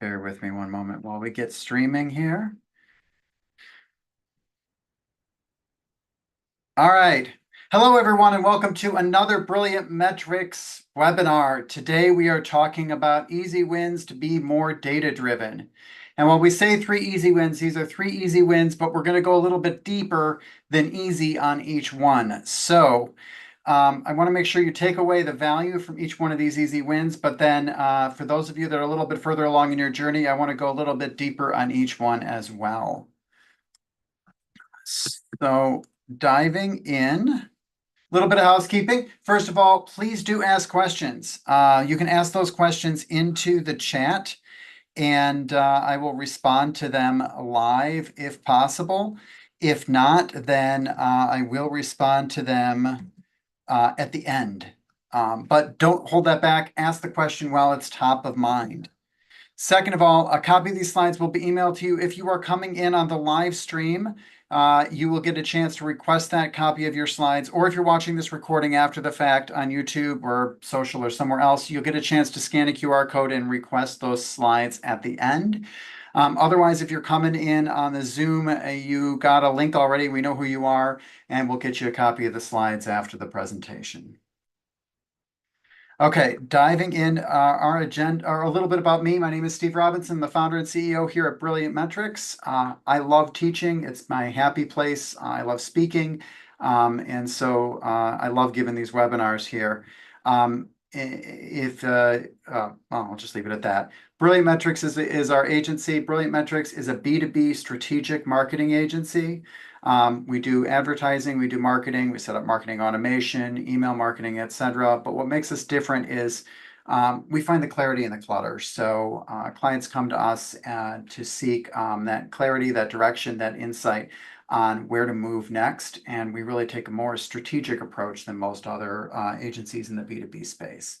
Bear with me one moment while we get streaming here. All right. Hello, everyone, and welcome to another Brilliant Metrics webinar. Today, we are talking about easy wins to be more data-driven. And when we say 3 easy wins, these are 3 easy wins, but we're going to go a little bit deeper than easy on each one. So I want to make sure you take away the value from each one of these easy wins, but then for those of you that are a little bit further along in your journey, I want to go a little bit deeper on each one as well. So diving in, a little bit of housekeeping. First of all, please do ask questions. You can ask those questions into the chat, and I will respond to them live if possible. If not, then I will respond to them at the end. But don't hold that back. Ask the question while it's top of mind. Second of all, a copy of these slides will be emailed to you. If you are coming in on the live stream, you will get a chance to request that copy of your slides, or if you're watching this recording after the fact on YouTube or social or somewhere else, you'll get a chance to scan a QR code and request those slides at the end. Otherwise, if you're coming in on the Zoom, you got a link already. We know who you are, and we'll get you a copy of the slides after the presentation. Okay, diving in our agenda, or a little bit about me. My name is Steve Robinson, the founder and CEO here at Brilliant Metrics. I love teaching. It's my happy place. I love speaking. And so I love giving these webinars here. Well, I'll just leave it at that. Brilliant Metrics is our agency. Brilliant Metrics is a B2B strategic marketing agency. We do advertising, we do marketing, we set up marketing automation, email marketing, etc. But what makes us different is we find the clarity in the clutter. So clients come to us to seek that clarity, that direction, that insight on where to move next. And we really take a more strategic approach than most other agencies in the B2B space.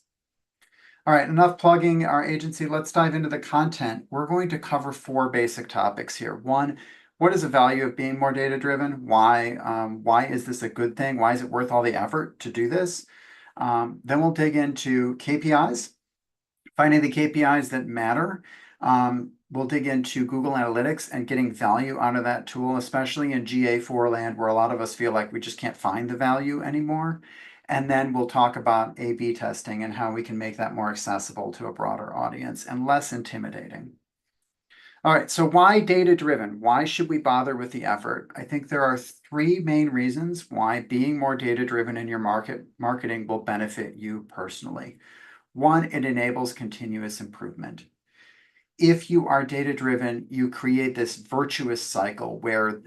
All right, enough plugging our agency. Let's dive into the content. We're going to cover 4 basic topics here. One, what is the value of being more data-driven? Why is this a good thing? Why is it worth all the effort to do this? Then we'll dig into KPIs, finding the KPIs that matter. We'll dig into Google Analytics and getting value out of that tool, especially in GA4 land, where a lot of us feel like we just can't find the value anymore. And then we'll talk about A/B testing and how we can make that more accessible to a broader audience and less intimidating. All right, so why data-driven? Why should we bother with the effort? I think there are 3 main reasons why being more data-driven in your marketing will benefit you personally. One, it enables continuous improvement. If you are data-driven, you create this virtuous cycle where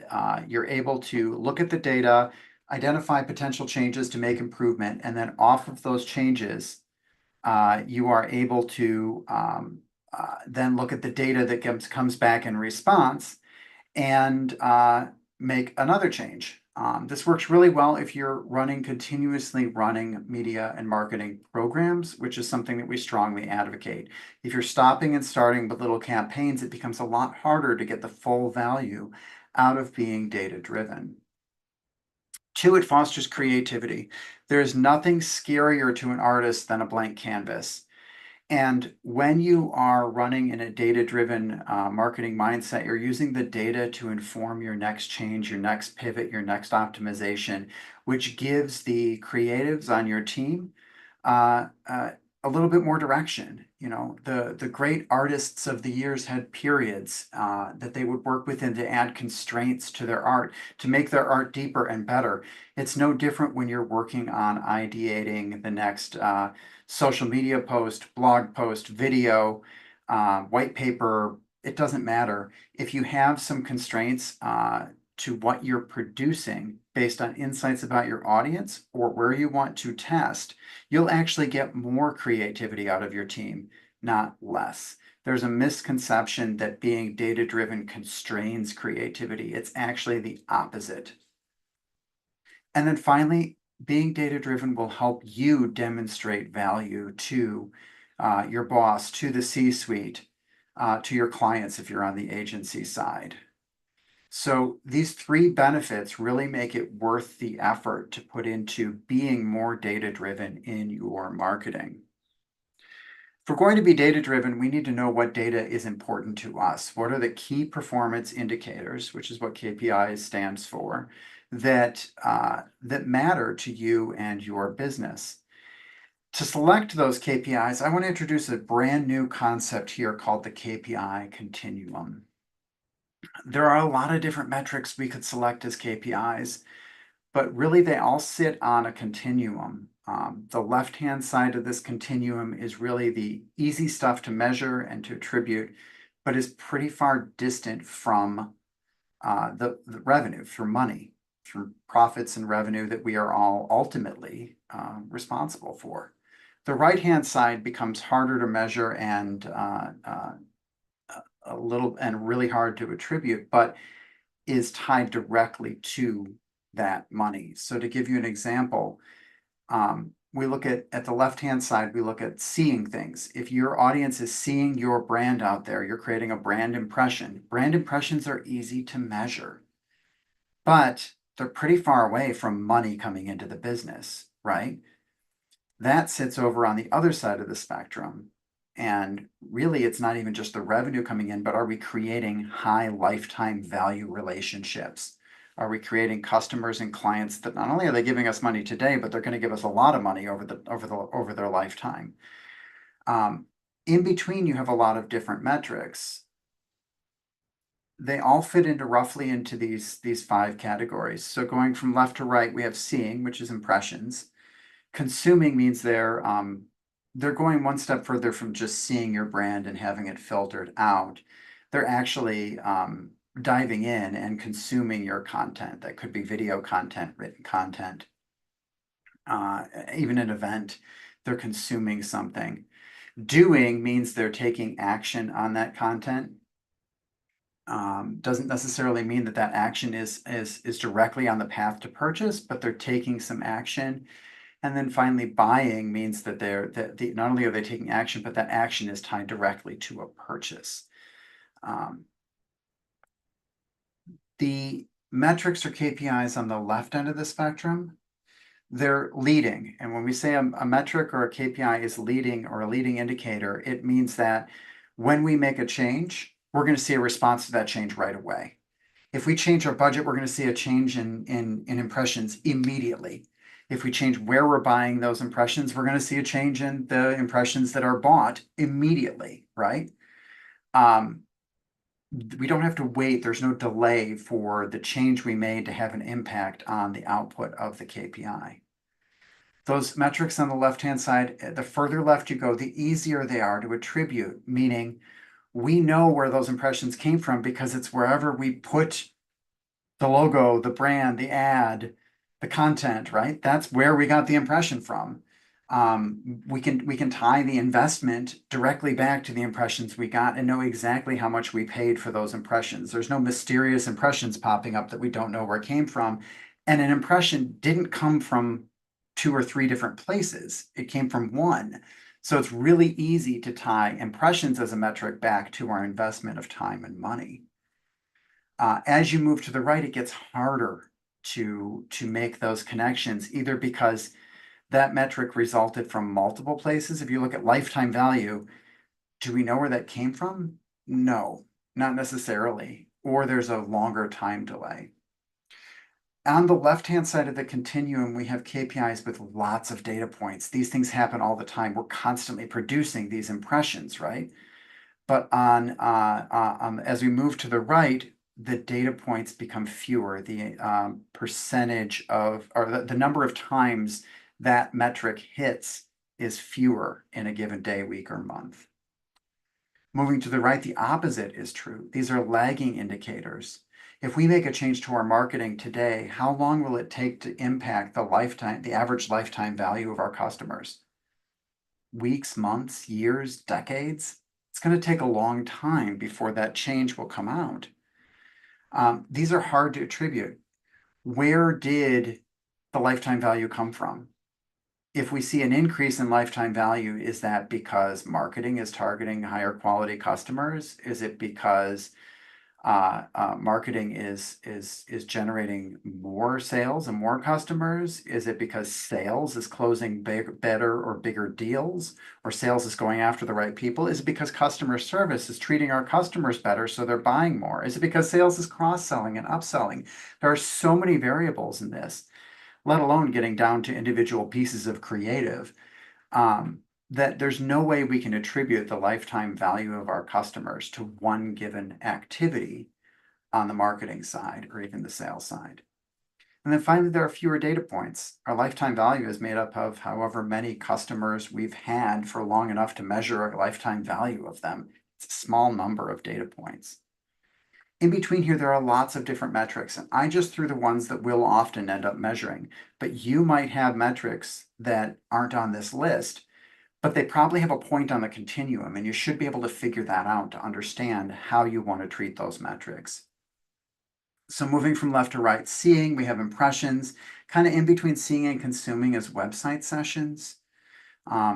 you're able to look at the data, identify potential changes to make improvement, and then off of those changes, you are able to then look at the data that comes back in response and make another change. This works really well if you're continuously running media and marketing programs, which is something that we strongly advocate. If you're stopping and starting with little campaigns, it becomes a lot harder to get the full value out of being data-driven. 2, it fosters creativity. There's nothing scarier to an artist than a blank canvas. And when you are running in a data-driven marketing mindset, you're using the data to inform your next change, your next pivot, your next optimization, which gives the creatives on your team a little bit more direction. You know, the great artists of the years had periods that they would work within to add constraints to their art, to make their art deeper and better. It's no different when you're working on ideating the next social media post, blog post, video, white paper. It doesn't matter. If you have some constraints to what you're producing based on insights about your audience or where you want to test, you'll actually get more creativity out of your team, not less. There's a misconception that being data-driven constrains creativity. It's actually the opposite. And then finally, being data-driven will help you demonstrate value to your boss, to the C-suite, to your clients if you're on the agency side. So these 3 benefits really make it worth the effort to put into being more data-driven in your marketing. If we're going to be data-driven, we need to know what data is important to us. What are the key performance indicators, which is what KPIs stands for, that matter to you and your business. To select those KPIs, I want to introduce a brand new concept here called the KPI continuum. There are a lot of different metrics we could select as KPIs, but really they all sit on a continuum. The left-hand side of this continuum is really the easy stuff to measure and to attribute, but is pretty far distant from the revenue, through money, through profits and revenue that we are all ultimately responsible for. The right-hand side becomes harder to measure and really hard to attribute, but is tied directly to that money. So to give you an example, we look at the left-hand side, we look at seeing things. If your audience is seeing your brand out there, you're creating a brand impression. Brand impressions are easy to measure, but they're pretty far away from money coming into the business, right? That sits over on the other side of the spectrum. And really, it's not even just the revenue coming in, but are we creating high lifetime value relationships? Are we creating customers and clients that not only are they giving us money today, but they're going to give us a lot of money over their lifetime? In between, you have a lot of different metrics. They all fit into roughly into these 5 categories. So going from left to right, we have seeing, which is impressions. Consuming means they're going one step further from just seeing your brand and having it filtered out. They're actually diving in and consuming your content. That could be video content, written content, even an event. They're consuming something. Doing means they're taking action on that content. Doesn't necessarily mean that action is directly on the path to purchase, but they're taking some action. And then finally, buying means that not only are they taking action, but that action is tied directly to a purchase. The metrics or KPIs on the left end of the spectrum, they're leading. And when we say a metric or a KPI is leading or a leading indicator, it means that when we make a change, we're going to see a response to that change right away. If we change our budget, we're going to see a change in impressions immediately. If we change where we're buying those impressions, we're going to see a change in the impressions that are bought immediately, right? We don't have to wait. There's no delay for the change we made to have an impact on the output of the KPI. Those metrics on the left-hand side, the further left you go, the easier they are to attribute, meaning we know where those impressions came from because it's wherever we put the logo, the brand, the ad, the content, right? That's where we got the impression from. We can tie the investment directly back to the impressions we got and know exactly how much we paid for those impressions. There's no mysterious impressions popping up that we don't know where it came from. And an impression didn't come from 2 or 3 different places. It came from one. So it's really easy to tie impressions as a metric back to our investment of time and money. As you move to the right, it gets harder to make those connections, either because that metric resulted from multiple places. If you look at lifetime value, do we know where that came from? No, not necessarily. Or there's a longer time delay. On the left-hand side of the continuum, we have KPIs with lots of data points. These things happen all the time. We're constantly producing these impressions, right? But as we move to the right, the data points become fewer. The percentage of, or the number of times that metric hits is fewer in a given day, week, or month. Moving to the right, the opposite is true. These are lagging indicators. If we make a change to our marketing today, how long will it take to impact the average lifetime value of our customers? Weeks, months, years, decades? It's going to take a long time before that change will come out. These are hard to attribute. Where did the lifetime value come from? If we see an increase in lifetime value, is that because marketing is targeting higher quality customers? Is it because marketing is generating more sales and more customers? Is it because sales is closing better or bigger deals, or sales is going after the right people? Is it because customer service is treating our customers better so they're buying more? Is it because sales is cross-selling and upselling? There are so many variables in this, let alone getting down to individual pieces of creative, that there's no way we can attribute the lifetime value of our customers to one given activity on the marketing side or even the sales side. And then finally, there are fewer data points. Our lifetime value is made up of however many customers we've had for long enough to measure a lifetime value of them. It's a small number of data points. In between here, there are lots of different metrics, and I just threw the ones that we'll often end up measuring. But you might have metrics that aren't on this list, but they probably have a point on the continuum, and you should be able to figure that out to understand how you want to treat those metrics. So moving from left to right, seeing, we have impressions. Kind of in between seeing and consuming is website sessions.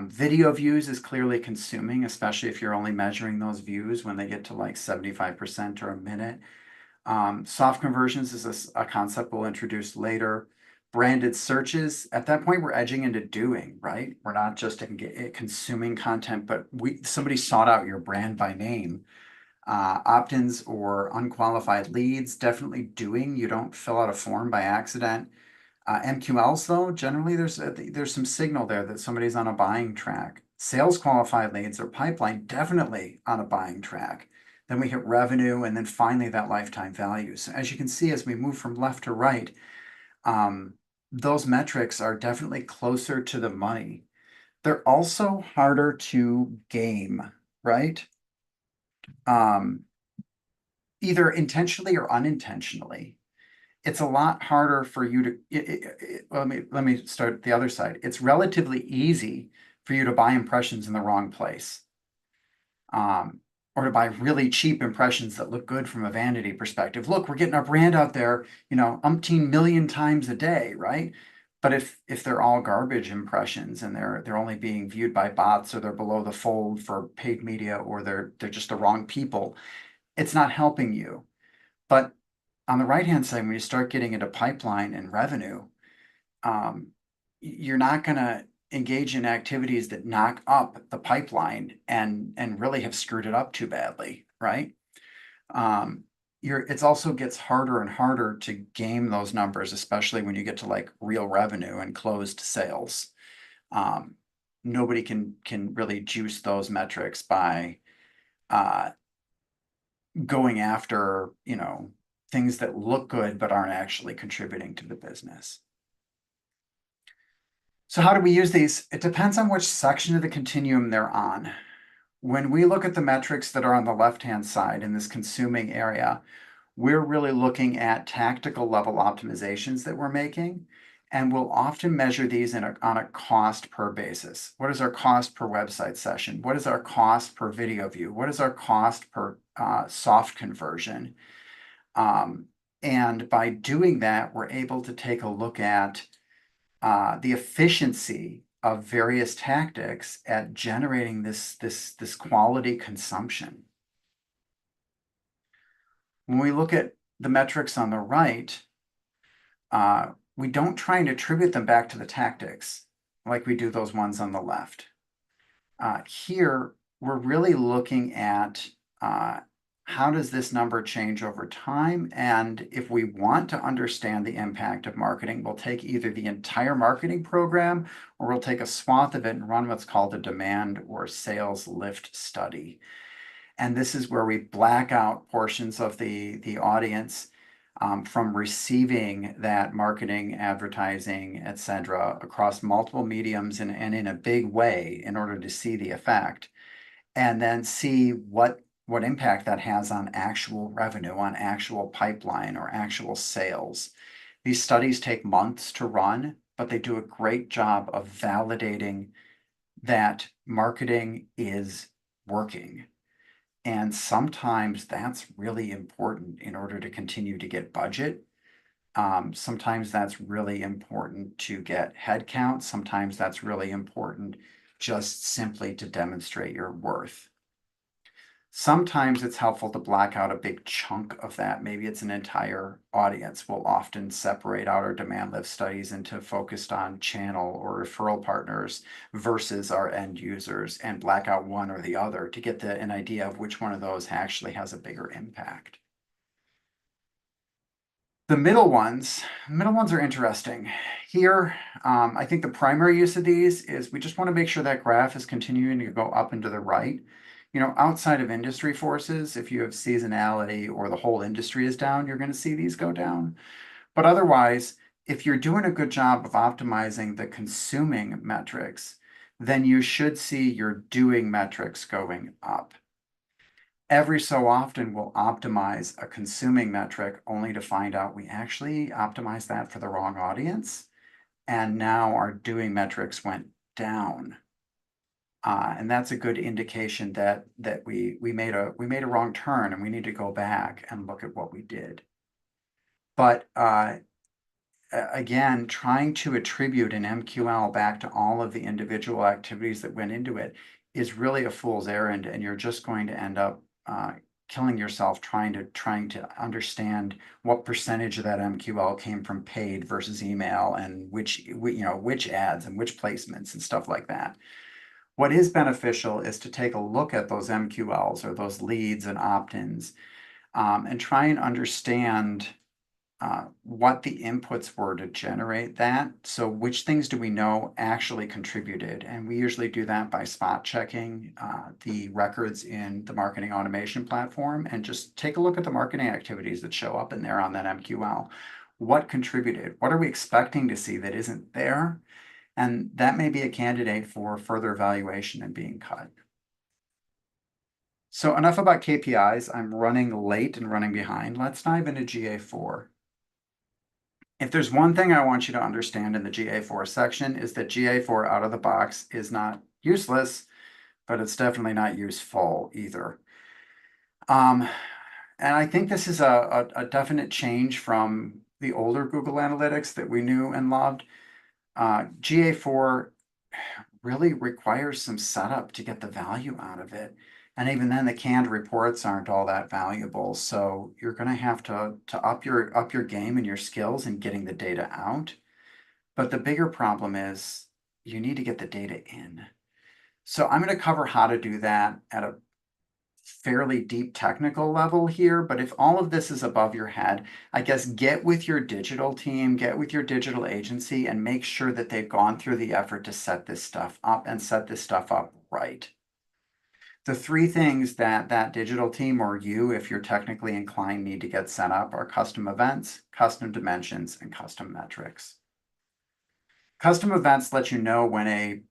Video views is clearly consuming, especially if you're only measuring those views when they get to like 75% or a minute. Soft conversions is a concept we'll introduce later. Branded searches, at that point, we're edging into doing, right? We're not just consuming content, but somebody sought out your brand by name. Opt-ins or unqualified leads, definitely doing. You don't fill out a form by accident. MQLs, though, generally there's some signal there that somebody's on a buying track. Sales qualified leads or pipeline, definitely on a buying track. Then we hit revenue, and then finally that lifetime value. So as you can see, as we move from left to right, those metrics are definitely closer to the money. They're also harder to game, right? Either intentionally or unintentionally. It's a lot harder for you to, let me start the other side. It's relatively easy for you to buy impressions in the wrong place. Or to buy really cheap impressions that look good from a vanity perspective. Look, we're getting our brand out there, umpteen million times a day, right? But if they're all garbage impressions and they're only being viewed by bots, or they're below the fold for paid media, or they're just the wrong people, it's not helping you. But on the right-hand side, when you start getting into pipeline and revenue, you're not going to engage in activities that knock up the pipeline and really have screwed it up too badly, right? It also gets harder and harder to game those numbers, especially when you get to like real revenue and closed sales. Nobody can really juice those metrics by going after, things that look good but aren't actually contributing to the business. So how do we use these? It depends on which section of the continuum they're on. When we look at the metrics that are on the left-hand side in this consuming area, we're really looking at tactical level optimizations that we're making, and we'll often measure these on a cost per basis. What is our cost per website session? What is our cost per video view? What is our cost per soft conversion? And by doing that, we're able to take a look at the efficiency of various tactics at generating this quality consumption. When we look at the metrics on the right, we don't try and attribute them back to the tactics like we do those ones on the left. Here, we're really looking at how does this number change over time? And if we want to understand the impact of marketing, we'll take either the entire marketing program, or we'll take a swath of it and run what's called a demand or sales lift study. And this is where we black out portions of the audience from receiving that marketing, advertising, etc., across multiple mediums and in a big way in order to see the effect, and then see what impact that has on actual revenue, on actual pipeline, or actual sales. These studies take months to run, but they do a great job of validating that marketing is working. And sometimes that's really important in order to continue to get budget. Sometimes that's really important to get headcount. Sometimes that's really important just simply to demonstrate your worth. Sometimes it's helpful to black out a big chunk of that. Maybe it's an entire audience. We'll often separate out our demand lift studies into focused on channel or referral partners versus our end users and black out one or the other to get an idea of which one of those actually has a bigger impact. The middle ones are interesting. Here, I think the primary use of these is we just want to make sure that graph is continuing to go up and to the right. You know, outside of industry forces, if you have seasonality or the whole industry is down, you're going to see these go down. But otherwise, if you're doing a good job of optimizing the consuming metrics, then you should see your doing metrics going up. Every so often we'll optimize a consuming metric only to find out we actually optimized that for the wrong audience. And now our doing metrics went down. And that's a good indication that we made a wrong turn and we need to go back and look at what we did. But again, trying to attribute an MQL back to all of the individual activities that went into it is really a fool's errand, and you're just going to end up killing yourself trying to understand what percentage of that MQL came from paid versus email and which ads and which placements and stuff like that. What is beneficial is to take a look at those MQLs or those leads and opt-ins and try and understand what the inputs were to generate that. So which things do we know actually contributed? And we usually do that by spot checking the records in the marketing automation platform and just take a look at the marketing activities that show up in there on that MQL. What contributed? What are we expecting to see that isn't there? And that may be a candidate for further evaluation and being cut. So enough about KPIs. I'm running late and running behind. Let's dive into GA4. If there's one thing I want you to understand in the GA4 section is that GA4 out of the box is not useless, but it's definitely not useful either. And I think this is a definite change from the older Google Analytics that we knew and loved. GA4 really requires some setup to get the value out of it. And even then, the canned reports aren't all that valuable. So you're going to have to up your game and your skills in getting the data out. But the bigger problem is you need to get the data in. So I'm going to cover how to do that at a fairly deep technical level here. But if all of this is above your head, I guess get with your digital team, get with your digital agency, and make sure that they've gone through the effort to set this stuff up and set this stuff up right. The three things that digital team or you, if you're technically inclined, need to get set up are custom events, custom dimensions, and custom metrics. Custom events let you know when a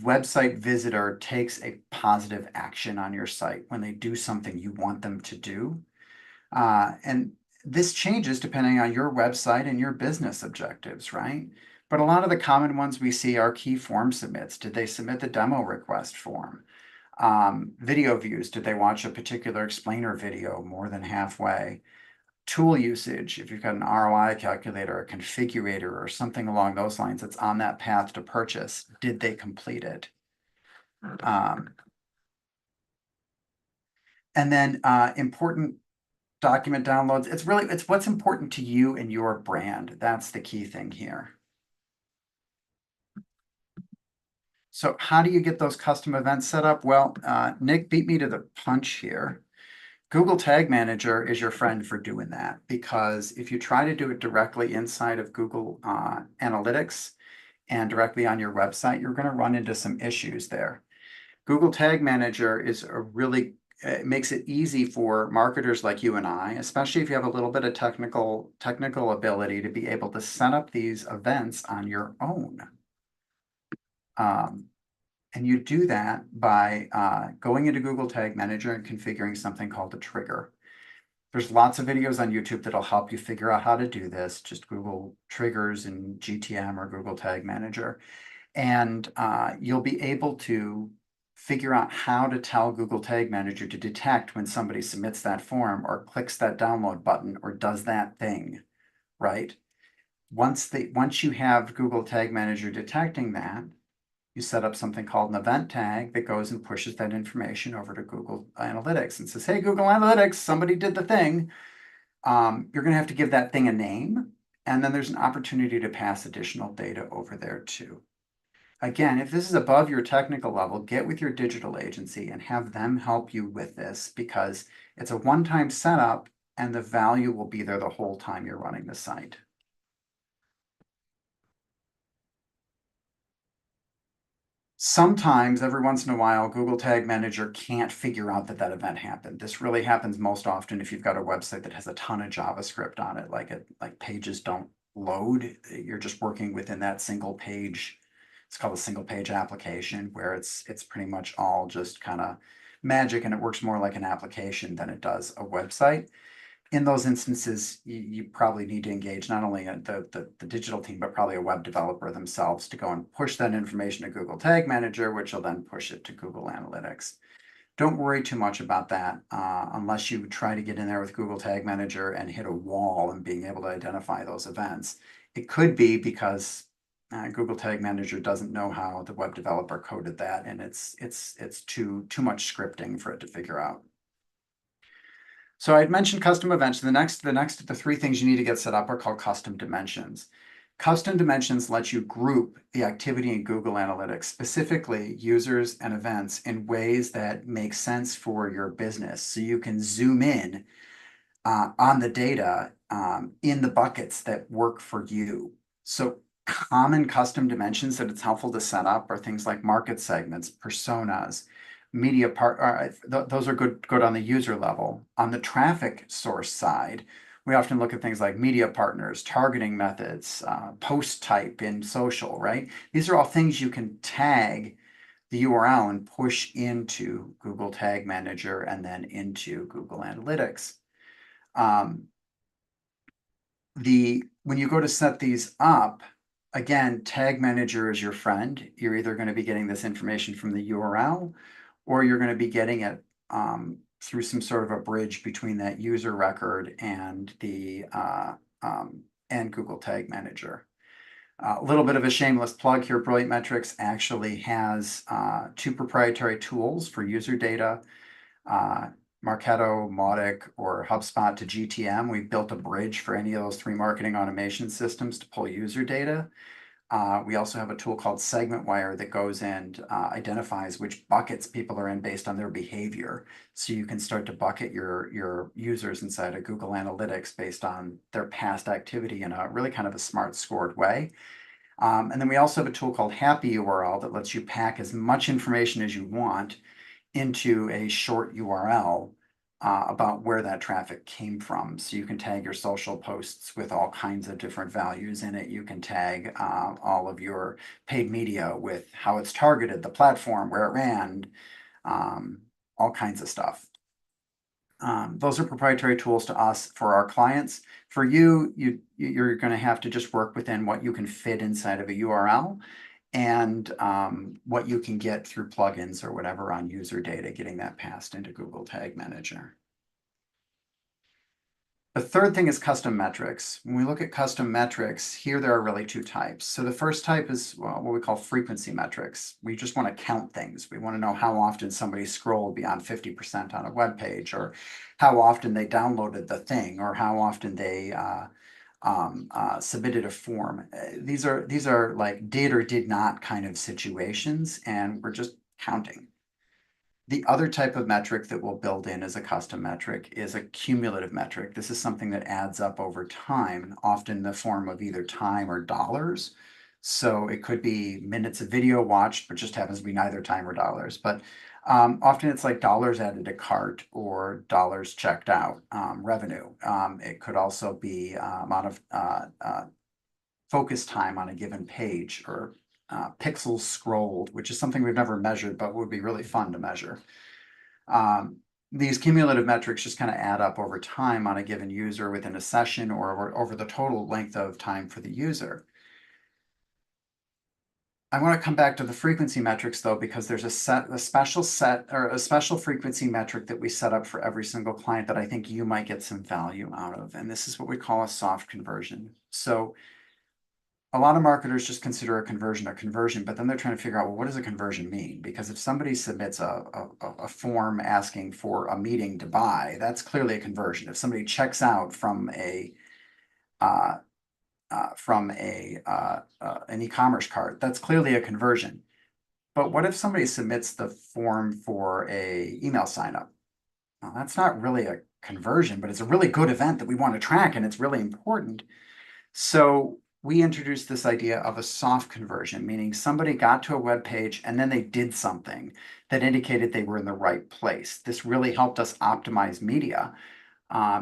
website visitor takes a positive action on your site, when they do something you want them to do. And this changes depending on your website and your business objectives, right? But a lot of the common ones we see are key form submits. Did they submit the demo request form? Video views, did they watch a particular explainer video more than halfway? Tool usage, if you've got an ROI calculator, a configurator, or something along those lines that's on that path to purchase, did they complete it? And then important document downloads. It's what's important to you and your brand. That's the key thing here. So how do you get those custom events set up? Well, Nick beat me to the punch here. Google Tag Manager is your friend for doing that, because if you try to do it directly inside of Google Analytics and directly on your website, you're going to run into some issues there. Google Tag Manager is it makes it easy for marketers like you and I, especially if you have a little bit of technical ability, to be able to set up these events on your own. And you do that by going into Google Tag Manager and configuring something called a trigger. There's lots of videos on YouTube that'll help you figure out how to do this. Just Google triggers in GTM or Google Tag Manager. And you'll be able to figure out how to tell Google Tag Manager to detect when somebody submits that form or clicks that download button or does that thing, right? Once you have Google Tag Manager detecting that, You set up something called an event tag that goes and pushes that information over to Google Analytics and says, hey, Google Analytics, somebody did the thing. You're going to have to give that thing a name. And then there's an opportunity to pass additional data over there too. Again, if this is above your technical level, get with your digital agency and have them help you with this, because it's a one-time setup and the value will be there the whole time you're running the site. Sometimes, every once in a while, Google Tag Manager can't figure out that that event happened. This really happens most often if you've got a website that has a ton of JavaScript on it, like pages don't load. You're just working within that single page. It's called a single page application, where it's pretty much all just kind of magic, and it works more like an application than it does a website. In those instances, you probably need to engage not only the digital team, but probably a web developer themselves to go and push that information to Google Tag Manager, which will then push it to Google Analytics. Don't worry too much about that unless you try to get in there with Google Tag Manager and hit a wall and being able to identify those events. It could be because Google Tag Manager doesn't know how the web developer coded that, and it's too much scripting for it to figure out. So I'd mentioned custom events. The three things you need to get set up are called custom dimensions. Custom dimensions let you group the activity in Google Analytics, specifically users and events, in ways that make sense for your business. So you can zoom in on the data in the buckets that work for you. So common custom dimensions that it's helpful to set up are things like market segments, personas, media part. Those are good on the user level. On the traffic source side, we often look at things like media partners, targeting methods, post type in social, right? These are all things you can tag the URL and push into Google Tag Manager and then into Google Analytics. When you go to set these up, again, Tag Manager is your friend. You're either going to be getting this information from the URL, or you're going to be getting it through some sort of a bridge between that user record and the and Google Tag Manager. A little bit of a shameless plug here. Brilliant Metrics actually has two proprietary tools for user data. Marketo, Mautic, or HubSpot to GTM. We've built a bridge for any of those three marketing automation systems to pull user data. We also have a tool called SegmentWire that goes and identifies which buckets people are in based on their behavior. So you can start to bucket your users inside of Google Analytics based on their past activity in a really kind of a smart scored way. And then we also have a tool called Happy URL that lets you pack as much information as you want into a short URL about where that traffic came from. So you can tag your social posts with all kinds of different values in it. You can tag all of your paid media with how it's targeted, the platform, where it ran, all kinds of stuff. Those are proprietary tools to us for our clients. For you, you're going to have to just work within what you can fit inside of a URL and what you can get through plugins or whatever on user data, getting that passed into Google Tag Manager. The third thing is custom metrics. When we look at custom metrics, here there are really two types. So the first type is what we call frequency metrics. We just want to count things. We want to know how often somebody scrolled beyond 50% on a web page, or how often they downloaded the thing, or how often they submitted a form. These are like did or did not kind of situations, and we're just counting. The other type of metric that we'll build in as a custom metric is a cumulative metric. This is something that adds up over time, often in the form of either time or dollars. So it could be minutes of video watched, but just happens to be neither time or dollars. But often it's like dollars added to cart or dollars checked out, revenue. It could also be amount of focus time on a given page, or pixels scrolled, which is something we've never measured, but would be really fun to measure. These cumulative metrics just kind of add up over time on a given user within a session, or over the total length of time for the user. I want to come back to the frequency metrics though, because there's a special frequency metric that we set up for every single client that I think you might get some value out of. And this is what we call a soft conversion. So a lot of marketers just consider a conversion, but then they're trying to figure out, well, what does a conversion mean? Because if somebody submits a form asking for a meeting to buy, that's clearly a conversion. If somebody checks out uh, an e-commerce cart, that's clearly a conversion. But what if somebody submits the form for a email sign up? Well, that's not really a conversion, but it's a really good event that we want to track, and it's really important. So we introduced this idea of a soft conversion, meaning somebody got to a web page and then they did something that indicated they were in the right place. This really helped us optimize media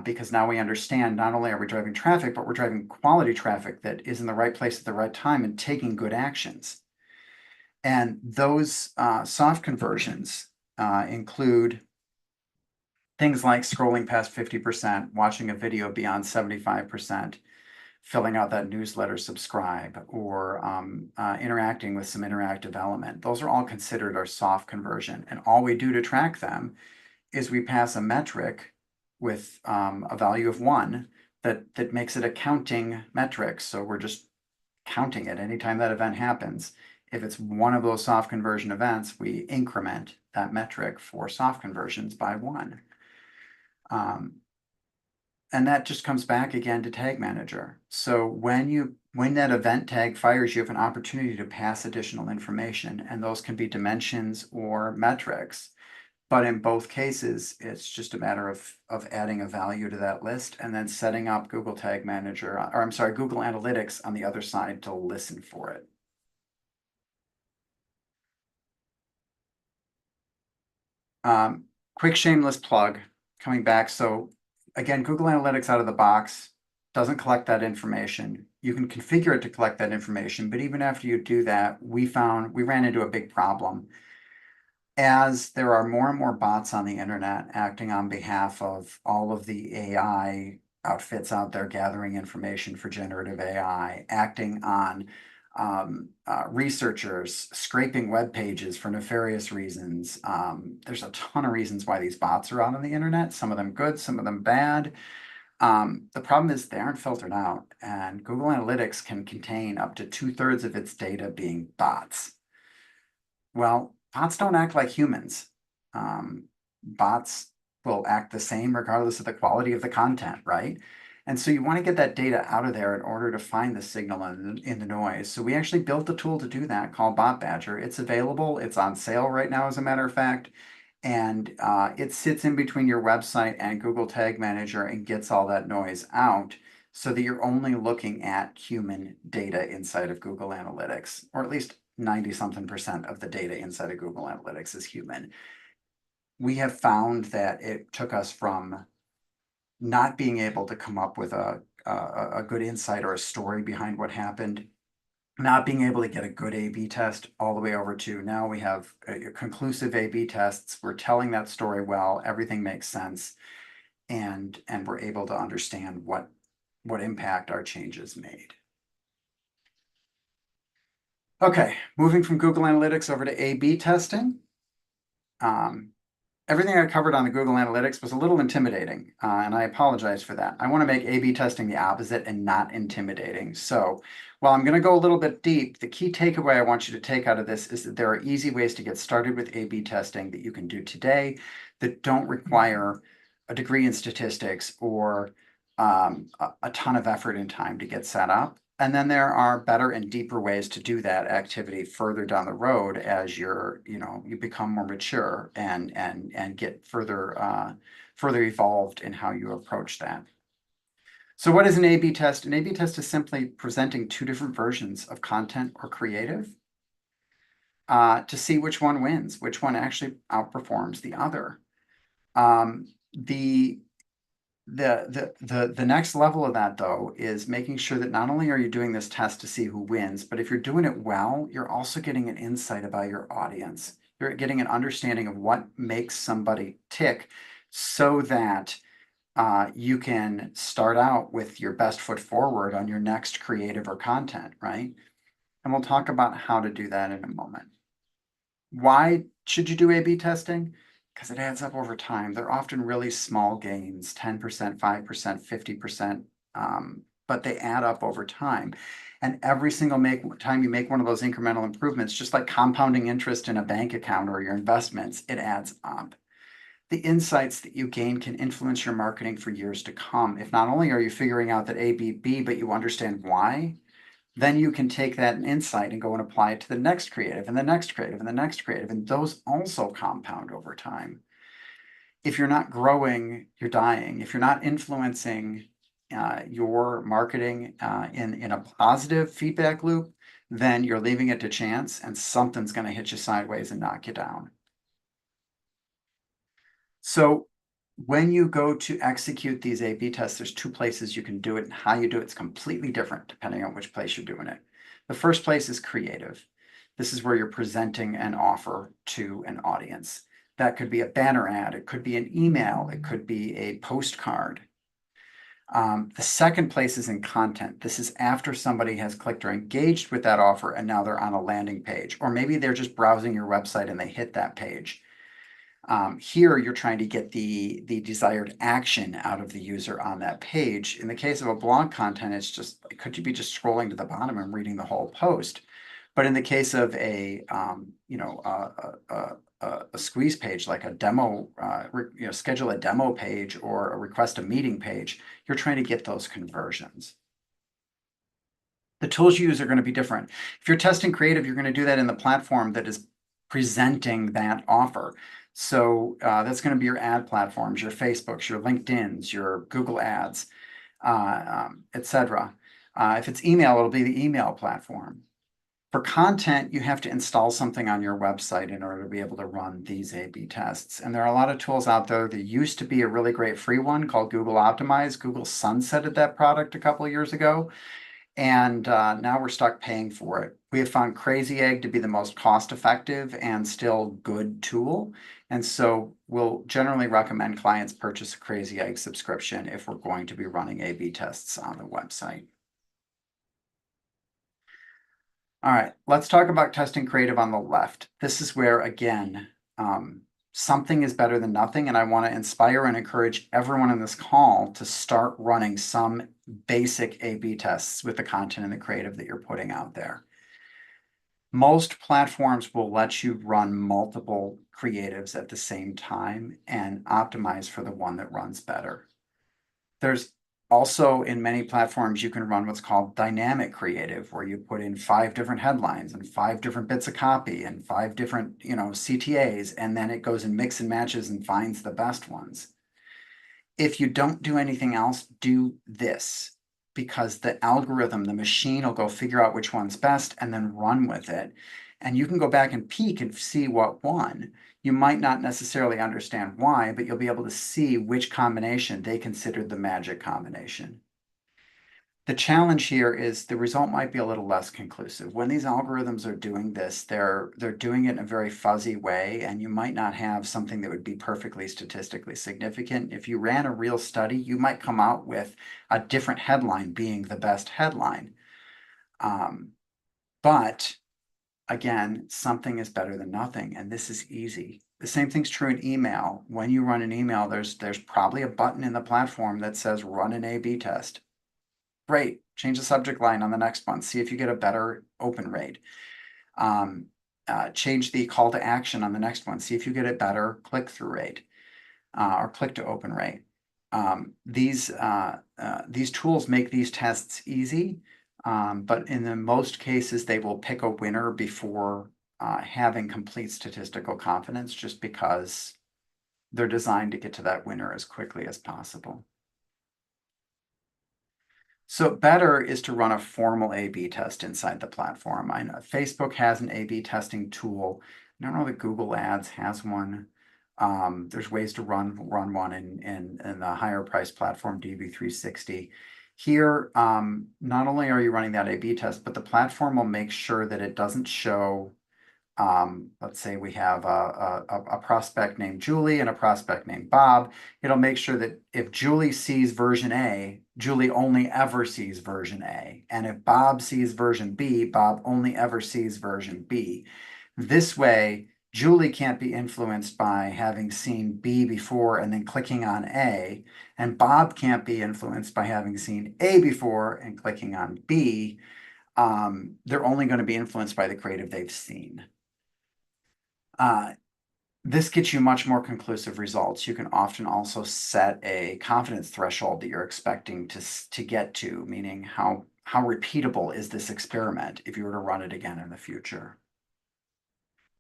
because now we understand not only are we driving traffic, but we're driving quality traffic that is in the right place at the right time and taking good actions. And those soft conversions include things like scrolling past 50%, watching a video beyond 75%, filling out that newsletter subscribe, or interacting with some interactive element. Those are all considered our soft conversion. And all we do to track them is we pass a metric with a value of 1 that makes it a counting metric. So we're just counting it anytime that event happens. If it's one of those soft conversion events, we increment that metric for soft conversions by 1. And that just comes back again to Tag Manager. So when that event tag fires, you have an opportunity to pass additional information, and those can be dimensions or metrics. But in both cases, it's just a matter of adding a value to that list and then setting up Google Tag Manager, or I'm sorry, Google Analytics on the other side to listen for it. Quick shameless plug coming back. So again, Google Analytics out of the box doesn't collect that information. You can configure it to collect that information, but even after you do that, we ran into a big problem. As there are more and more bots on the internet acting on behalf of all of the AI outfits out there gathering information for generative AI, acting on researchers scraping web pages for nefarious reasons. There's a ton of reasons why these bots are out on the internet, some of them good, some of them bad. The problem is they aren't filtered out, and Google Analytics can contain up to 2/3 of its data being bots. Well, bots don't act like humans. Bots will act the same regardless of the quality of the content, right? And so you want to get that data out of there in order to find the signal in the noise. So we actually built a tool to do that called Bot Badger. It's available. It's on sale right now, as a matter of fact. And it sits in between your website and Google Tag Manager and gets all that noise out so that you're only looking at human data inside of Google Analytics, or at least 90-something% of the data inside of Google Analytics is human. We have found that it took us from not being able to come up with a good insight or a story behind what happened, not being able to get a good A/B test, all the way over to now we have conclusive A/B tests. We're telling that story well, everything makes sense, and we're able to understand what impact our changes made. Okay, moving from Google Analytics over to A/B testing. Everything I covered on the Google Analytics was a little intimidating, and I apologize for that. I want to make A/B testing the opposite and not intimidating. So while I'm going to go a little bit deep, the key takeaway I want you to take out of this is that there are easy ways to get started with A/B testing that you can do today that don't require a degree in statistics or a ton of effort and time to get set up. And then there are better and deeper ways to do that activity further down the road as you become more mature and get further evolved in how you approach that. So what is an A/B test? An A/B test is simply presenting two different versions of content or creative to see which one wins, which one actually outperforms the other. The next level of that, though, is making sure that not only are you doing this test to see who wins, but if you're doing it well, you're also getting an insight about your audience. You're getting an understanding of what makes somebody tick so that you can start out with your best foot forward on your next creative or content, right? And we'll talk about how to do that in a moment. Why should you do A/B testing? Because it adds up over time. They're often really small gains, 10%, 5%, 50% but they add up over time. And every single time you make one of those incremental improvements, just like compounding interest in a bank account or your investments, it adds up. The insights that you gain can influence your marketing for years to come. If not only are you figuring out that A, B, B, but you understand why, then you can take that insight and go and apply it to the next creative and the next creative and the next creative. And those also compound over time. If you're not growing, you're dying. If you're not influencing your marketing in a positive feedback loop, then you're leaving it to chance and something's going to hit you sideways and knock you down. So when you go to execute these A/B tests, there's two places you can do it, and how you do it's completely different depending on which place you're doing it. The first place is creative. This is where you're presenting an offer to an audience. That could be a banner ad, it could be an email, it could be a postcard. The second place is in content. This is after somebody has clicked or engaged with that offer and now they're on a landing page, or maybe they're just browsing your website and they hit that page. Here, you're trying to get the desired action out of the user on that page. In the case of a blog content, it's just, could you be just scrolling to the bottom and reading the whole post? But in the case of a squeeze page, like a demo, schedule a demo page or a request a meeting page, you're trying to get those conversions. The tools you use are going to be different. If you're testing creative, you're going to do that in the platform that is presenting that offer. So that's going to be your ad platforms, your Facebooks, your LinkedIn's, your Google Ads, etc. If it's email, it'll be the email platform. For content, you have to install something on your website in order to be able to run these A/B tests. And there are a lot of tools out there. There used to be a really great free one called Google Optimize. Google sunsetted that product a couple of years ago. And now we're stuck paying for it. We have found Crazy Egg to be the most cost-effective and still good tool. And so we'll generally recommend clients purchase a Crazy Egg subscription if we're going to be running A/B tests on the website. All right, let's talk about testing creative on the left. This is where, again, something is better than nothing, and I want to inspire and encourage everyone in this call to start running some basic A/B tests with the content and the creative that you're putting out there. Most platforms will let you run multiple creatives at the same time and optimize for the one that runs better. There's also, in many platforms, you can run what's called dynamic creative, where you put in 5 different headlines and 5 different bits of copy and 5 different, CTAs, and then it goes and mix and matches and finds the best ones. If you don't do anything else, do this, because the algorithm, the machine will go figure out which one's best and then run with it. And you can go back and peek and see what won. You might not necessarily understand why, but you'll be able to see which combination they considered the magic combination. The challenge here is the result might be a little less conclusive. When these algorithms are doing this, they're doing it in a very fuzzy way, and you might not have something that would be perfectly statistically significant. If you ran a real study, you might come out with a different headline being the best headline. But again, something is better than nothing, and this is easy. The same thing's true in email. When you run an email, there's probably a button in the platform that says run an A/B test. Great, change the subject line on the next one. See if you get a better open rate. Change the call to action on the next one. See if you get a better click-through rate or click-to-open rate. These tools make these tests easy, but in the most cases, they will pick a winner before having complete statistical confidence, just because they're designed to get to that winner as quickly as possible. So better is to run a formal A/B test inside the platform. I know Facebook has an A/B testing tool. I don't know that Google Ads has one. There's ways to run one in the higher price platform, DV360. Here, not only are you running that A/B test, but the platform will make sure that it doesn't show, let's say we have a prospect named Julie and a prospect named Bob. It'll make sure that if Julie sees version A, Julie only ever sees version A. And if Bob sees version B, Bob only ever sees version B. This way, Julie can't be influenced by having seen B before and then clicking on A, and Bob can't be influenced by having seen A before and clicking on B. They're only going to be influenced by the creative they've seen. This gets you much more conclusive results. You can often also set a confidence threshold that you're expecting to get to, meaning how repeatable is this experiment if you were to run it again in the future.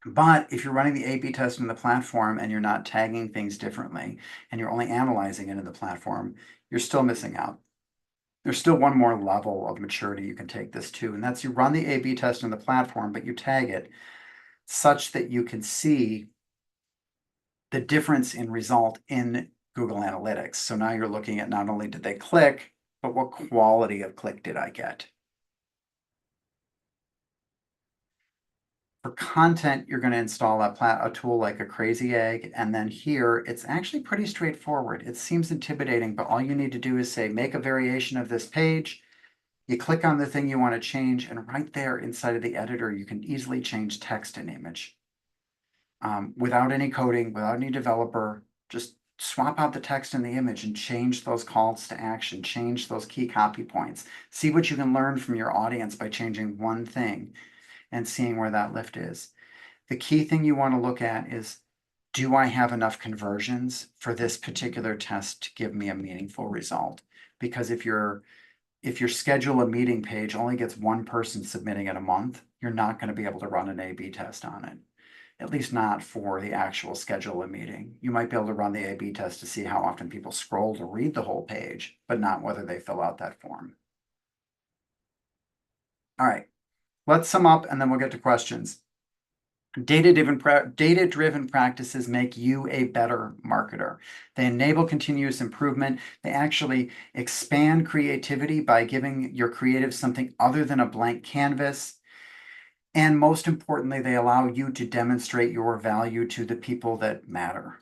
But if you're running the A/B test in the platform and you're not tagging things differently and you're only analyzing it in the platform, you're still missing out. There's still one more level of maturity you can take this to, and that's you run the A/B test in the platform, but you tag it such that you can see the difference in result in Google Analytics. So now you're looking at not only did they click, but what quality of click did I get? For content, you're going to install a tool like a Crazy Egg, and then here it's actually pretty straightforward. It seems intimidating, but all you need to do is say, make a variation of this page. You click on the thing you want to change, and right there inside of the editor, you can easily change text and image. Without any coding, without any developer, just swap out the text and the image and change those calls to action, change those key copy points. See what you can learn from your audience by changing one thing and seeing where that lift is. The key thing you want to look at is, do I have enough conversions for this particular test to give me a meaningful result? Because if your schedule a meeting page only gets one person submitting it a month, you're not going to be able to run an A/B test on it. At least not for the actual schedule a meeting. You might be able to run the A/B test to see how often people scroll to read the whole page, but not whether they fill out that form. All right, let's sum up and then we'll get to questions. Data-driven practices make you a better marketer. They enable continuous improvement. They actually expand creativity by giving your creative something other than a blank canvas. And most importantly, they allow you to demonstrate your value to the people that matter.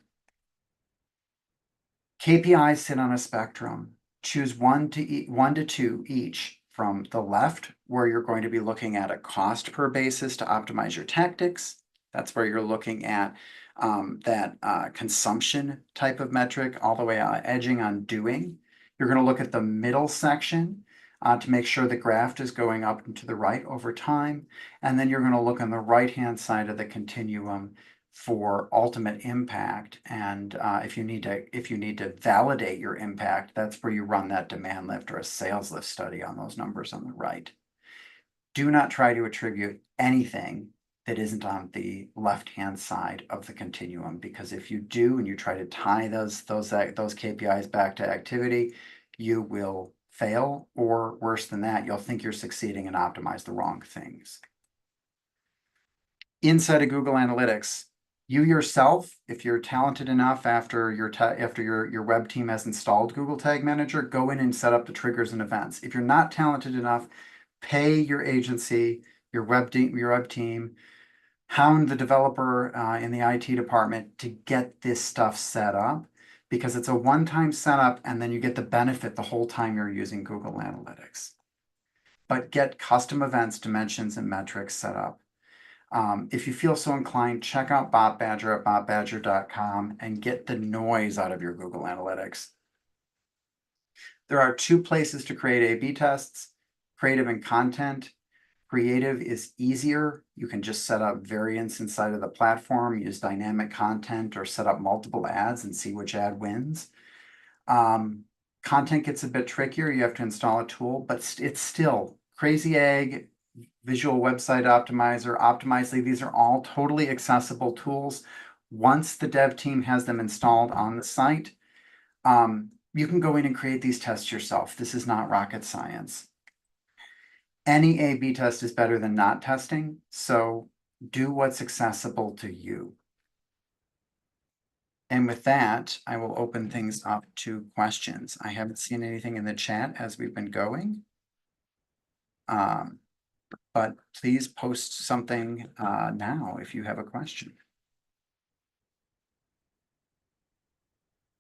KPIs sit on a spectrum. Choose one to two each. From the left, where you're going to be looking at a cost per basis to optimize your tactics. That's where you're looking at that consumption type of metric, all the way edging on doing. You're going to look at the middle section to make sure the graph is going up and to the right over time. And then you're going to look on the right-hand side of the continuum for ultimate impact. And if you need to validate your impact, that's where you run that demand lift or a sales lift study on those numbers on the right. Do not try to attribute anything that isn't on the left-hand side of the continuum, because if you do and you try to tie those KPIs back to activity, you will fail, or worse than that, you'll think you're succeeding and optimize the wrong things. Inside of Google Analytics, you yourself, if you're talented enough after your web team has installed Google Tag Manager, go in and set up the triggers and events. If you're not talented enough, pay your agency, your web team, hound the developer in the IT department to get this stuff set up, because it's a one-time setup and then you get the benefit the whole time you're using Google Analytics. But get custom events, dimensions, and metrics set up. If you feel so inclined, check out Bot Badger at botbadger.com and get the noise out of your Google Analytics. There are two places to create A/B tests, creative and content. Creative is easier. You can just set up variants inside of the platform, use dynamic content, or set up multiple ads and see which ad wins. Content gets a bit trickier. You have to install a tool, but it's still Crazy Egg, Visual Website Optimizer, Optimizely. These are all totally accessible tools. Once the dev team has them installed on the site, you can go in and create these tests yourself. This is not rocket science. Any A/B test is better than not testing, so do what's accessible to you. And with that, I will open things up to questions. I haven't seen anything in the chat as we've been going. But please post something now if you have a question.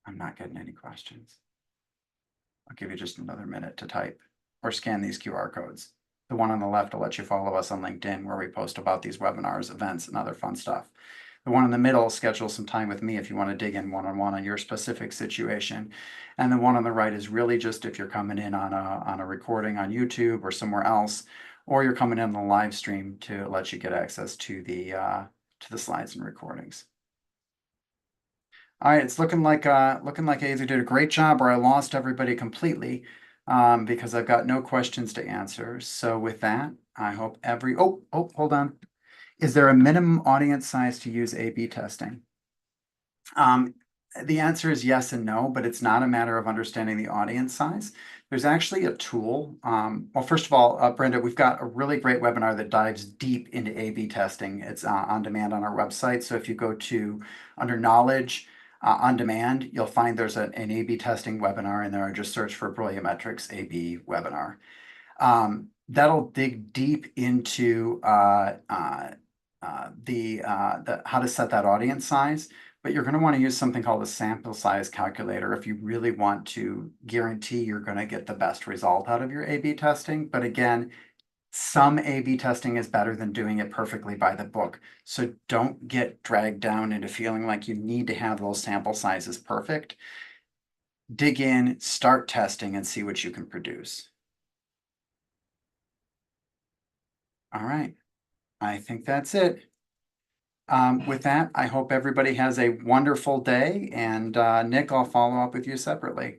I'm not getting any questions. I'll give you just another minute to type or scan these QR codes. The one on the left will let you follow us on LinkedIn, where we post about these webinars, events, and other fun stuff. The one in the middle, schedule some time with me if you want to dig in one-on-one on your specific situation. And the one on the right is really just if you're coming in on a recording on YouTube or somewhere else, or you're coming in on the live stream to let you get access to the slides and recordings. All right, it's looking like I either did a great job or I lost everybody completely, because I've got no questions to answer. So with that, I hope hold on. Is there a minimum audience size to use A/B testing? Um, the answer is yes and no, but it's not a matter of understanding the audience size. There's actually a tool. Well, first of all, Brenda, we've got a really great webinar that dives deep into A/B testing. It's on demand on our website. So if you go to under knowledge on demand, you'll find there's an A/B testing webinar in there. Just search for Brilliant Metrics A/B webinar. That'll dig deep into the how to set that audience size, but you're going to want to use something called a sample size calculator if you really want to guarantee you're going to get the best result out of your A/B testing. But again, some A/B testing is better than doing it perfectly by the book. So don't get dragged down into feeling like you need to have those sample sizes perfect. Dig in, start testing, and see what you can produce. All right. I think that's it. With that, I hope everybody has a wonderful day, and Nick, I'll follow up with you separately.